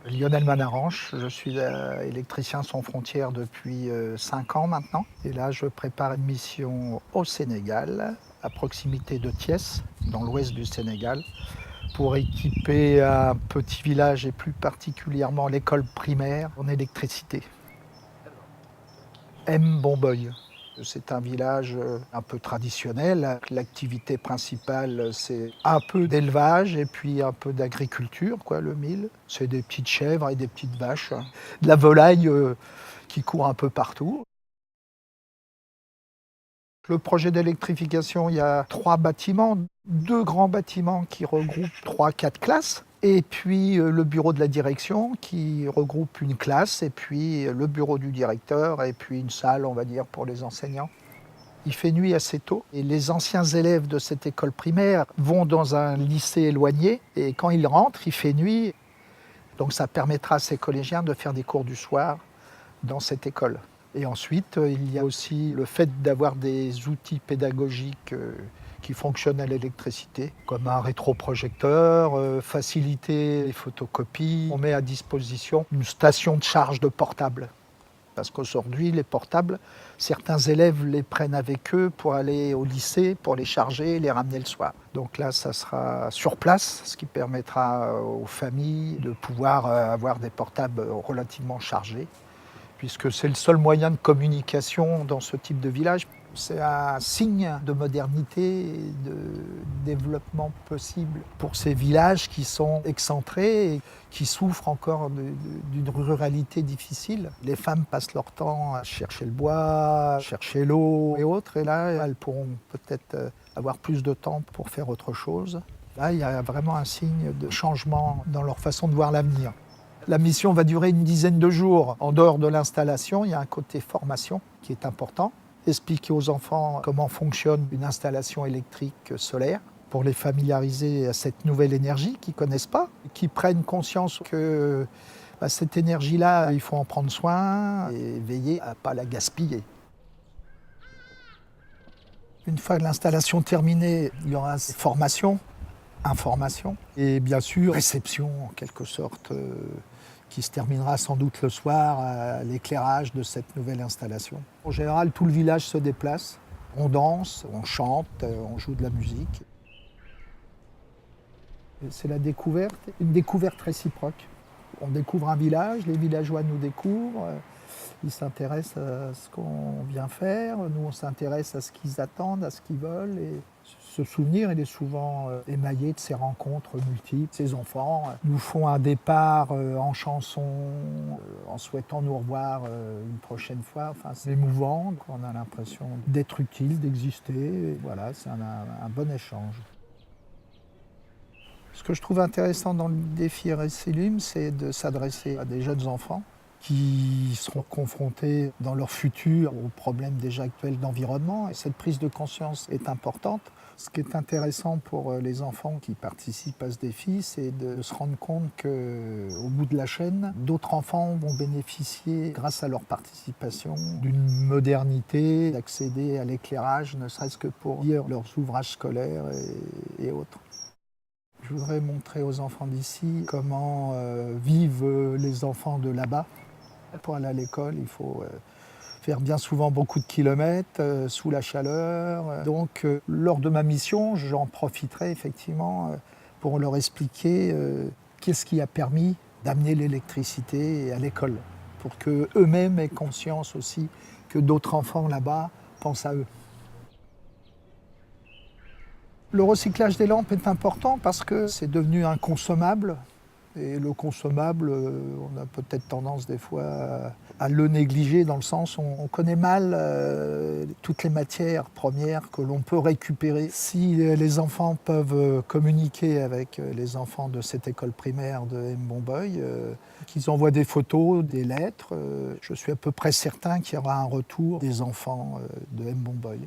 Lionel Manaranche, je suis électricien sans frontières depuis 5 ans maintenant. Et là, je prépare une mission au Sénégal, à proximité de Thiès, dans l'ouest du Sénégal, pour équiper un petit village et plus particulièrement l'école primaire en électricité. Mbomboy. C'est un village un peu traditionnel. L'activité principale, c'est un peu d'élevage et puis un peu d'agriculture, le mil. C'est des petites chèvres et des petites vaches. De la volaille qui court un peu partout. Le projet d'électrification, il y a 3 bâtiments, 2 grands bâtiments qui regroupent 3-4 classes. Et puis le bureau de la direction qui regroupe une classe, et puis le bureau du directeur, et puis une salle, on va dire, pour les enseignants. Il fait nuit assez tôt et les anciens élèves de cette école primaire vont dans un lycée éloigné et quand ils rentrent, il fait nuit. Donc ça permettra à ces collégiens de faire des cours du soir dans cette école. Et ensuite, il y a aussi le fait d'avoir des outils pédagogiques qui fonctionnent à l'électricité, comme un rétroprojecteur, faciliter les photocopies. On met à disposition une station de charge de portable. Parce qu'aujourd'hui, les portables, certains élèves les prennent avec eux pour aller au lycée, pour les charger et les ramener le soir. Donc là, ça sera sur place, ce qui permettra aux familles de pouvoir avoir des portables relativement chargés, puisque c'est le seul moyen de communication dans ce type de village. C'est un signe de modernité et de développement possible pour ces villages qui sont excentrés et qui souffrent encore d'une ruralité difficile. Les femmes passent leur temps à chercher le bois, à chercher l'eau et autres, et là, elles pourront peut-être avoir plus de temps pour faire autre chose. Là, il y a vraiment un signe de changement dans leur façon de voir l'avenir. La mission va durer une dizaine de jours. En dehors de l'installation, il y a un côté formation qui est important. Expliquer aux enfants comment fonctionne une installation électrique solaire pour les familiariser à cette nouvelle énergie qu'ils ne connaissent pas, qu'ils prennent conscience que cette énergie-là, il faut en prendre soin et veiller à ne pas la gaspiller. Une fois l'installation terminée, il y aura formation, information et bien sûr réception en quelque sorte qui se terminera sans doute le soir à l'éclairage de cette nouvelle installation. En général, tout le village se déplace, on danse, on chante, on joue de la musique. C'est la découverte, une découverte réciproque. On découvre un village, les villageois nous découvrent, ils s'intéressent à ce qu'on vient faire, nous on s'intéresse à ce qu'ils attendent, à ce qu'ils veulent. Et ce souvenir, il est souvent émaillé de ces rencontres multiples. Ces enfants nous font un départ en chanson, en souhaitant nous revoir une prochaine fois. Enfin, c'est émouvant, on a l'impression d'être utile, d'exister. Et voilà, c'est un bon échange. Ce que je trouve intéressant dans le défi Recilium, c'est de s'adresser à des jeunes enfants qui seront confrontés dans leur futur aux problèmes déjà actuels d'environnement. Et cette prise de conscience est importante. Ce qui est intéressant pour les enfants qui participent à ce défi, c'est de se rendre compte qu'au bout de la chaîne, d'autres enfants vont bénéficier, grâce à leur participation, d'une modernité, d'accéder à l'éclairage, ne serait-ce que pour lire leurs ouvrages scolaires et autres. Je voudrais montrer aux enfants d'ici comment vivent les enfants de là-bas. Pour aller à l'école, il faut faire bien souvent beaucoup de kilomètres sous la chaleur. Donc, lors de ma mission, j'en profiterai effectivement pour leur expliquer qu'est-ce qui a permis d'amener l'électricité à l'école, pour qu'eux-mêmes aient conscience aussi que d'autres enfants là-bas pensent à eux. Le recyclage des lampes est important parce que c'est devenu inconsommable. Et le consommable, on a peut-être tendance des fois à le négliger dans le sens où on connaît mal toutes les matières premières que l'on peut récupérer. Si les enfants peuvent communiquer avec les enfants de cette école primaire de Mbomboy, qu'ils envoient des photos, des lettres, je suis à peu près certain qu'il y aura un retour des enfants de Mbomboy.